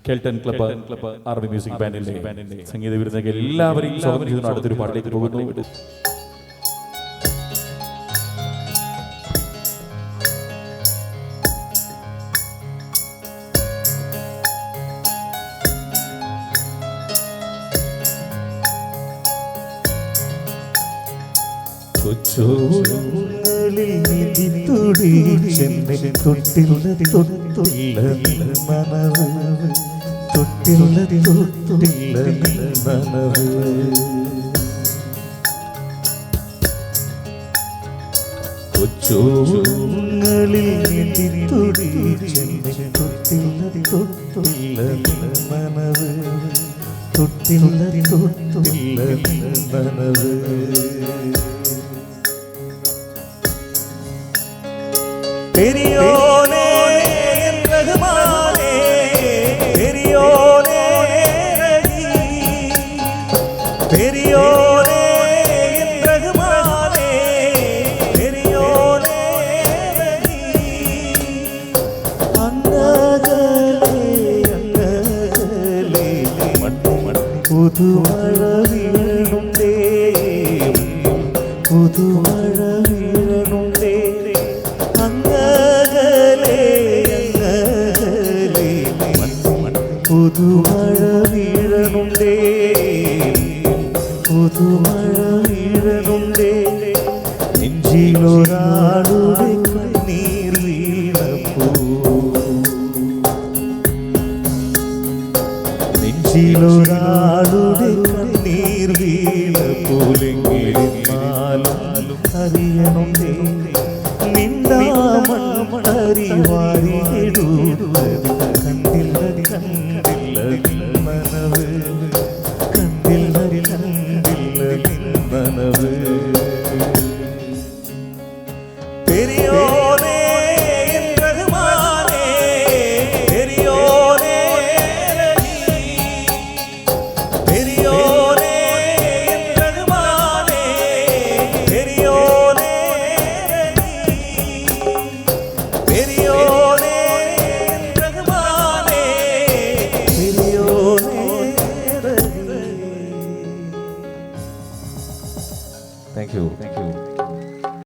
കെൽട്ടൺ club army music ബാൻഡിന്റെ സംഗീത വിരുദ്ധ എല്ലാവരെയും സ്വാഗതം ചെയ്തു അടുത്തൊരു പാട്ടിലേക്ക് പോകുന്നു. കൊച്ചോളങ്ങളിൽ നിധിത്തുടി ചെന്നെ തൊട്ടില്ലതി തൊട്ടുള്ള നനവ് തൊട്ടില്ലതി തൊട്ടില്ല നനവ് കൊച്ചോളങ്ങളിൽ നിധിത്തുടി ചെന്നെ തൊട്ടില്ലതി തൊട്ടുള്ള നനവ് തൊട്ടില്ലതി തൊട്ടില്ല നനവ് പെരിയോനേ റഹ്മാനേ പെരിയോനേ പെരിയോനേ റഹ്മാനേ പെരിയോനേ അങ്ങകലേ അങ്ങകലേ പുതുമഴ വീഴുന്നുണ്ടേ പുതുമഴ വീഴുന്നുണ്ടേ പുതുമഴ വീഴനുണ്ടേ പുതുമഴ വീഴനുണ്ടേ നെഞ്ചിലൊരാളുടെ കണ്ണീർ വീണപ്പോ നെഞ്ചിലൊരാളുടെ കണ്ണീർ വീണപ്പോലെങ്കിലും അറിയണുണ്ടേ നിന്നാമണി വാരിയിടുന്നത് കണ്ടില്ലതി കണ്ട